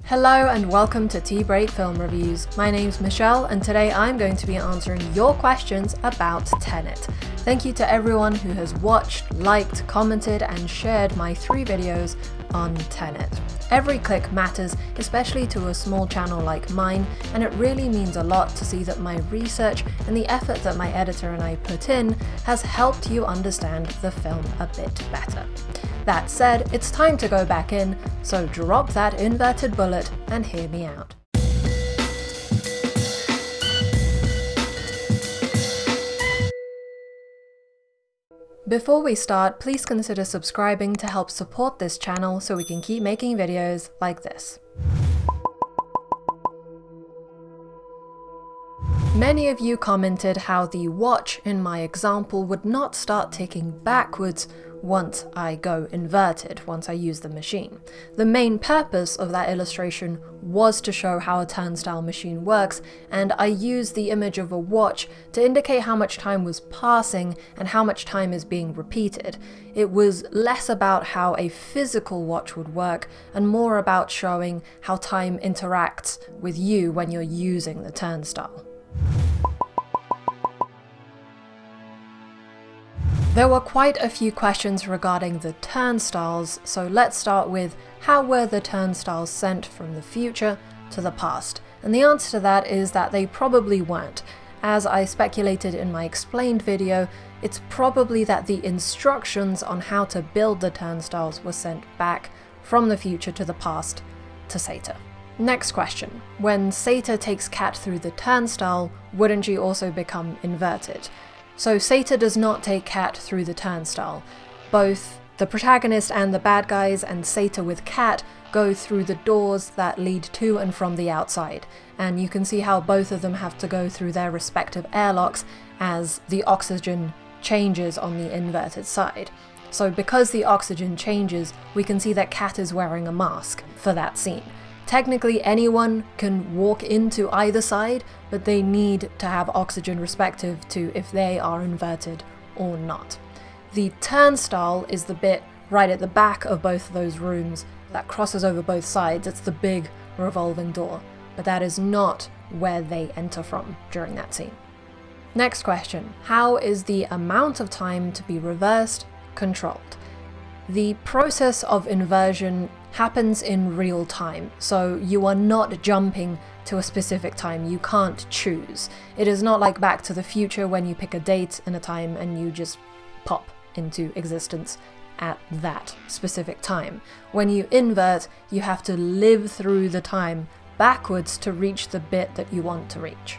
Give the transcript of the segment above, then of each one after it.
Hello and welcome to Tea Break Film Reviews. My name's Michelle and today I'm going to be answering your questions about Tenet. Thank you to everyone who has watched, liked, commented and shared my 3 videos on Tenet. Every click matters, especially to a small channel like mine, and it really means a lot to see that my research and the effort that my editor and I put in has helped you understand the film a bit better. That said, it's time to go back in, so drop that inverted bullet and hear me out. Before we start, please consider subscribing to help support this channel so we can keep making videos like this. Many of you commented how the watch in my example would not start ticking backwards once I go inverted, once I use the machine. The main purpose of that illustration was to show how a turnstile machine works, and I used the image of a watch to indicate how much time was passing and how much time is being repeated. It was less about how a physical watch would work and more about showing how time interacts with you when you're using the turnstile. There were quite a few questions regarding the turnstiles, so let's start with how were the turnstiles sent from the future to the past? And the answer to that is that they probably weren't. As I speculated in my explained video, it's probably that the instructions on how to build the turnstiles were sent back from the future to the past to Seta. Next question. When Seta takes Kat through the turnstile, wouldn't she also become inverted? So Seta does not take Kat through the turnstile. Both the protagonist and the bad guys and Seta with Kat go through the doors that lead to and from the outside, and you can see how both of them have to go through their respective airlocks as the oxygen changes on the inverted side. So because the oxygen changes, we can see that Kat is wearing a mask for that scene. Technically anyone can walk into either side, but they need to have oxygen respective to if they are inverted or not. The turnstile is the bit right at the back of both of those rooms that crosses over both sides. It's the big revolving door, but that is not where they enter from during that scene. Next question. How is the amount of time to be reversed controlled? The process of inversion happens in real time, so you are not jumping to a specific time. You can't choose. It is not like Back to the Future when you pick a date and a time and you just pop into existence at that specific time. When you invert, you have to live through the time backwards to reach the bit that you want to reach.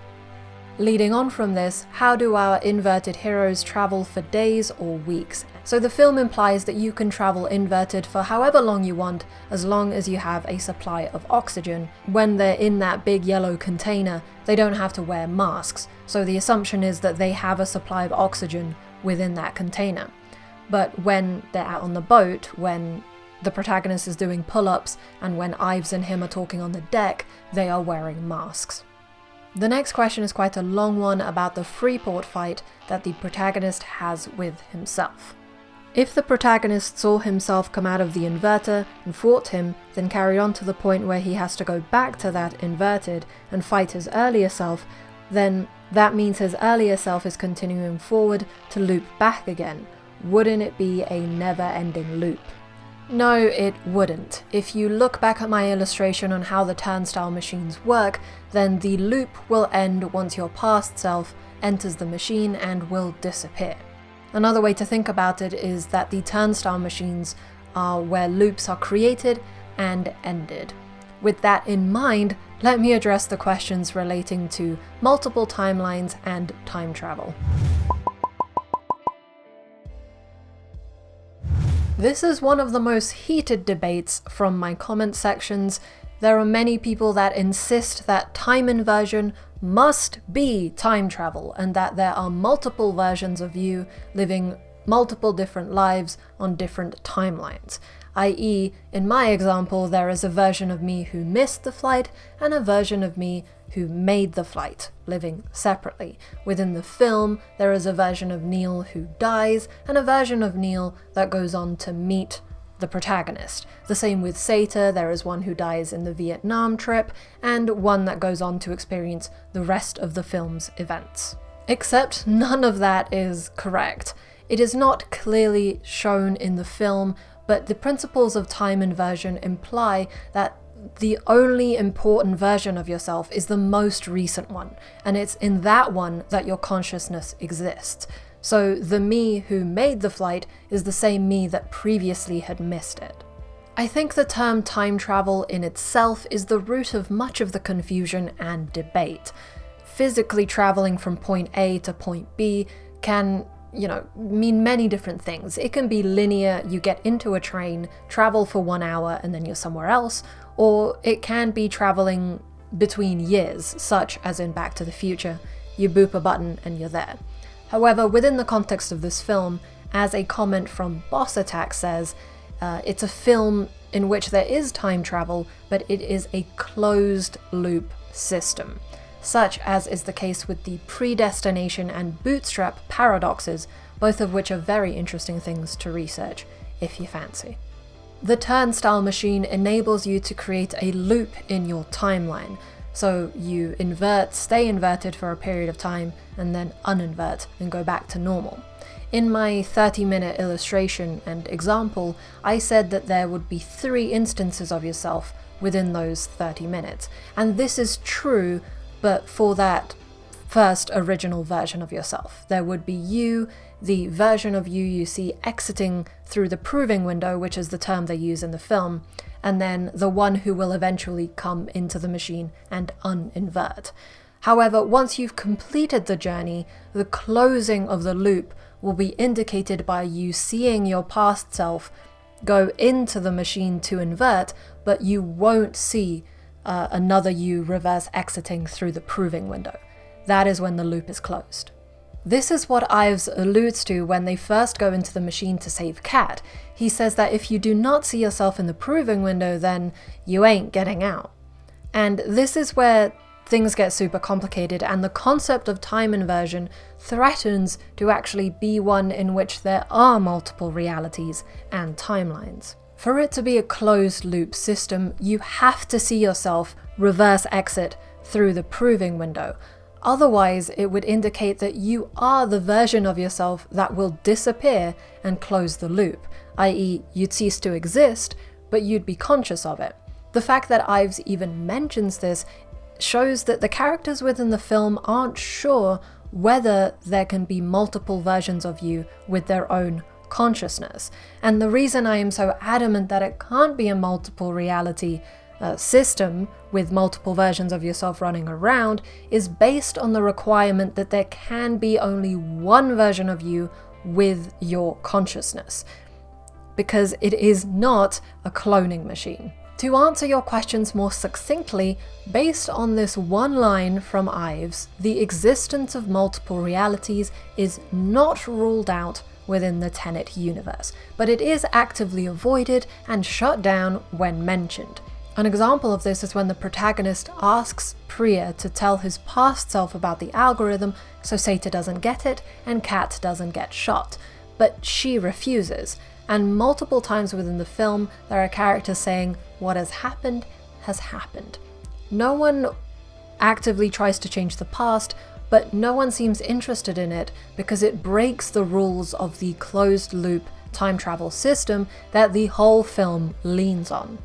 Leading on from this, how do our inverted heroes travel for days or weeks? So the film implies that you can travel inverted for however long you want, as long as you have a supply of oxygen. When they're in that big yellow container, they don't have to wear masks, so the assumption is that they have a supply of oxygen within that container. But when they're out on the boat, when the protagonist is doing pull-ups, and when Ives and him are talking on the deck, they are wearing masks. The next question is quite a long one about the Freeport fight that the protagonist has with himself. If the protagonist saw himself come out of the inverter and fought him, then carried on to the point where he has to go back to that inverted and fight his earlier self, then that means his earlier self is continuing forward to loop back again. Wouldn't it be a never-ending loop? No, it wouldn't. If you look back at my illustration on how the turnstile machines work, then the loop will end once your past self enters the machine and will disappear. Another way to think about it is that the turnstile machines are where loops are created and ended. With that in mind, let me address the questions relating to multiple timelines and time travel. This is one of the most heated debates from my comment sections. There are many people that insist that time inversion must be time travel and that there are multiple versions of you living multiple different lives on different timelines. i.e., in my example, there is a version of me who missed the flight and a version of me who made the flight, living separately. Within the film, there is a version of Neil who dies and a version of Neil that goes on to meet the protagonist. The same with Seta, there is one who dies in the Vietnam trip, and one that goes on to experience the rest of the film's events. Except none of that is correct. It is not clearly shown in the film, but the principles of time inversion imply that the only important version of yourself is the most recent one, and it's in that one that your consciousness exists. So the me who made the flight is the same me that previously had missed it. I think the term time travel in itself is the root of much of the confusion and debate. Physically traveling from point A to point B can, mean many different things. It can be linear, you get into a train, travel for 1 hour, and then you're somewhere else, or it can be traveling between years, such as in Back to the Future. You boop a button and you're there. However, within the context of this film, as a comment from Boss Attack says, it's a film in which there is time travel, but it is a closed loop system, such as is the case with the predestination and bootstrap paradoxes, both of which are very interesting things to research if you fancy. The turnstile machine enables you to create a loop in your timeline, so you invert, stay inverted for a period of time, and then uninvert and go back to normal. In my 30-minute illustration and example, I said that there would be 3 instances of yourself within those 30 minutes, and this is true, but for that first original version of yourself. There would be you, the version of you see exiting through the proving window, which is the term they use in the film, and then the one who will eventually come into the machine and uninvert. However, once you've completed the journey, the closing of the loop will be indicated by you seeing your past self go into the machine to invert, but you won't see another you reverse exiting through the proving window. That is when the loop is closed. This is what Ives alludes to when they first go into the machine to save Kat. He says that if you do not see yourself in the proving window, then you ain't getting out. And this is where things get super complicated, and the concept of time inversion threatens to actually be one in which there are multiple realities and timelines. For it to be a closed loop system, you have to see yourself reverse exit through the proving window. Otherwise, it would indicate that you are the version of yourself that will disappear and close the loop, i.e. you'd cease to exist, but you'd be conscious of it. The fact that Ives even mentions this shows that the characters within the film aren't sure whether there can be multiple versions of you with their own consciousness. And the reason I am so adamant that it can't be a multiple reality system with multiple versions of yourself running around is based on the requirement that there can be only one version of you with your consciousness, because it is not a cloning machine. To answer your questions more succinctly, based on this one line from Ives, the existence of multiple realities is not ruled out within the Tenet universe, but it is actively avoided and shut down when mentioned. An example of this is when the protagonist asks Priya to tell his past self about the algorithm so Seta doesn't get it and Kat doesn't get shot, but she refuses. And multiple times within the film, there are characters saying, "What has happened has happened." No one actively tries to change the past, but no one seems interested in it because it breaks the rules of the closed loop time travel system that the whole film leans on.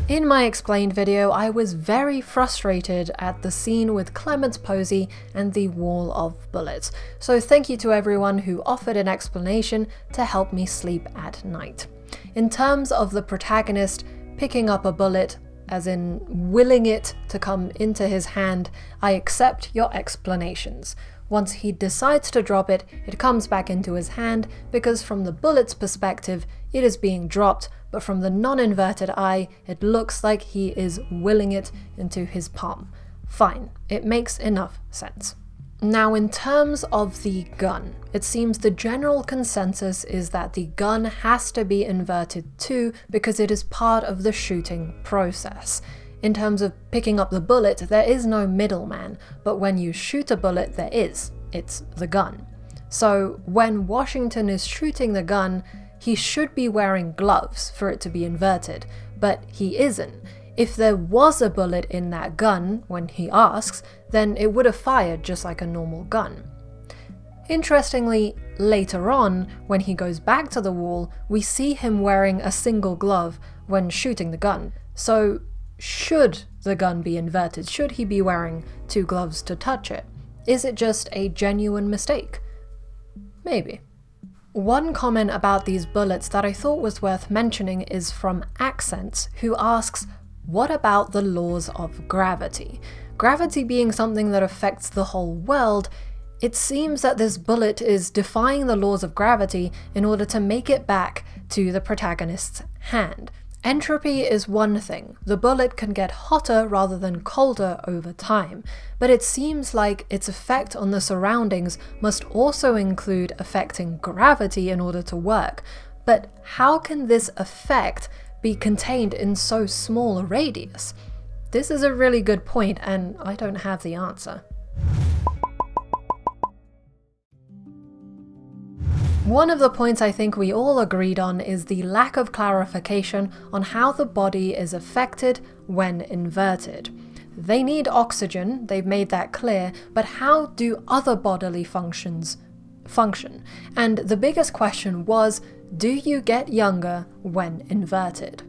In my explained video, I was very frustrated at the scene with Clement's Posey and the wall of bullets, so thank you to everyone who offered an explanation to help me sleep at night. In terms of the protagonist picking up a bullet, as in willing it to come into his hand, I accept your explanations. Once he decides to drop it, it comes back into his hand because from the bullet's perspective, it is being dropped, but from the non-inverted eye, it looks like he is willing it into his palm. Fine, it makes enough sense. Now, in terms of the gun, it seems the general consensus is that the gun has to be inverted too because it is part of the shooting process. In terms of picking up the bullet, there is no middleman, but when you shoot a bullet, there is. It's the gun. So when Washington is shooting the gun, he should be wearing gloves for it to be inverted, but he isn't. If there was a bullet in that gun when he asks, then it would have fired just like a normal gun. Interestingly, later on, when he goes back to the wall, we see him wearing a single glove when shooting the gun. So should the gun be inverted? Should he be wearing 2 gloves to touch it? Is it just a genuine mistake? Maybe. One comment about these bullets that I thought was worth mentioning is from Accents, who asks, what about the laws of gravity? Gravity being something that affects the whole world, it seems that this bullet is defying the laws of gravity in order to make it back to the protagonist's hand. Entropy is one thing. The bullet can get hotter rather than colder over time, but it seems like its effect on the surroundings must also include affecting gravity in order to work. But how can this effect be contained in so small a radius? This is a really good point, and I don't have the answer. One of the points I think we all agreed on is the lack of clarification on how the body is affected when inverted. They need oxygen, they've made that clear, but how do other bodily functions function? And the biggest question was, do you get younger when inverted?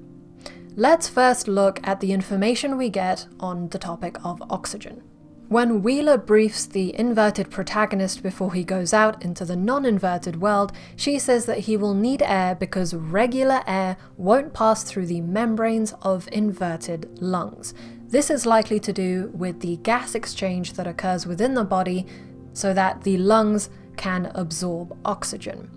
Let's first look at the information we get on the topic of oxygen. When Wheeler briefs the inverted protagonist before he goes out into the non-inverted world, she says that he will need air because regular air won't pass through the membranes of inverted lungs. This is likely to do with the gas exchange that occurs within the body so that the lungs can absorb oxygen.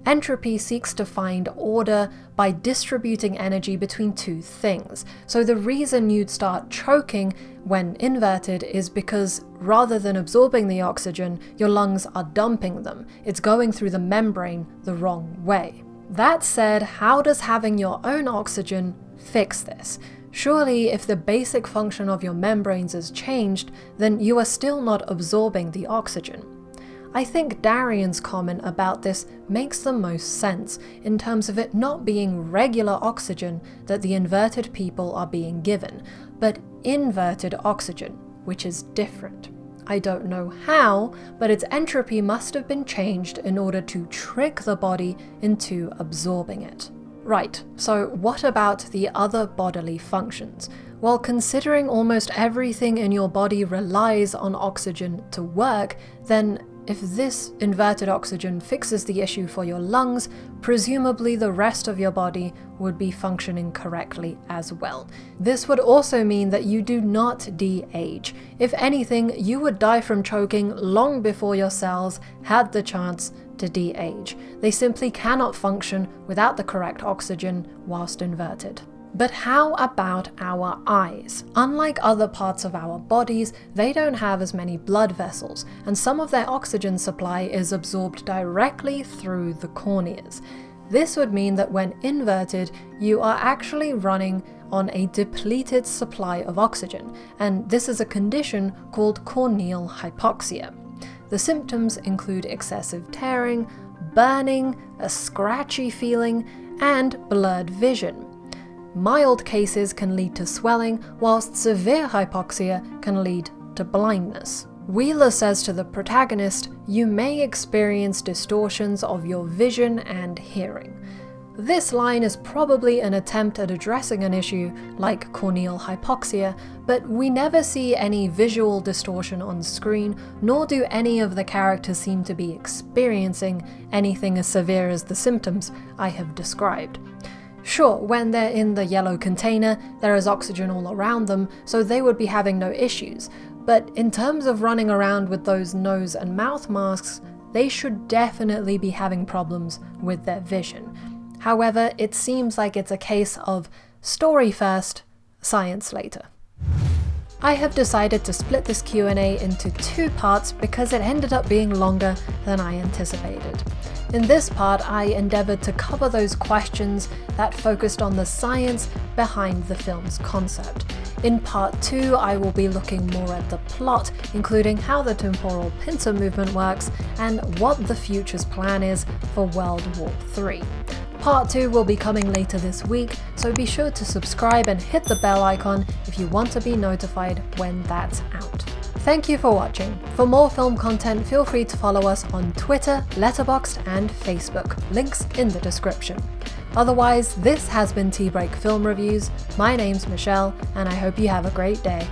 Entropy seeks to find order by distributing energy between 2 things. So the reason you'd start choking when inverted is because rather than absorbing the oxygen, your lungs are dumping them. It's going through the membrane the wrong way. That said, how does having your own oxygen fix this? Surely, if the basic function of your membranes is changed, then you are still not absorbing the oxygen. I think Darian's comment about this makes the most sense in terms of it not being regular oxygen that the inverted people are being given, but inverted oxygen, which is different. I don't know how, but its entropy must have been changed in order to trick the body into absorbing it. Right, so what about the other bodily functions? Well, considering almost everything in your body relies on oxygen to work, then if this inverted oxygen fixes the issue for your lungs, presumably the rest of your body would be functioning correctly as well. This would also mean that you do not de-age. If anything, you would die from choking long before your cells had the chance to de-age. They simply cannot function without the correct oxygen whilst inverted. But how about our eyes? Unlike other parts of our bodies, they don't have as many blood vessels, and some of their oxygen supply is absorbed directly through the corneas. This would mean that when inverted, you are actually running on a depleted supply of oxygen, and this is a condition called corneal hypoxia. The symptoms include excessive tearing, burning, a scratchy feeling, and blurred vision. Mild cases can lead to swelling, whilst severe hypoxia can lead to blindness. Wheeler says to the protagonist, "You may experience distortions of your vision and hearing." This line is probably an attempt at addressing an issue like corneal hypoxia, but we never see any visual distortion on screen, nor do any of the characters seem to be experiencing anything as severe as the symptoms I have described. Sure, when they're in the yellow container, there is oxygen all around them, so they would be having no issues. But in terms of running around with those nose and mouth masks, they should definitely be having problems with their vision. However, it seems like it's a case of story first, science later. I have decided to split this Q&A into 2 parts because it ended up being longer than I anticipated. In this part, I endeavoured to cover those questions that focused on the science behind the film's concept. In part 2, I will be looking more at the plot, including how the temporal pincer movement works and what the future's plan is for World War III. Part 2 will be coming later this week, so be sure to subscribe and hit the bell icon if you want to be notified when that's out. Thank you for watching. For more film content, feel free to follow us on Twitter, Letterboxd, and Facebook. Links in the description. Otherwise, this has been Tea Break Film Reviews. My name's Michelle, and I hope you have a great day.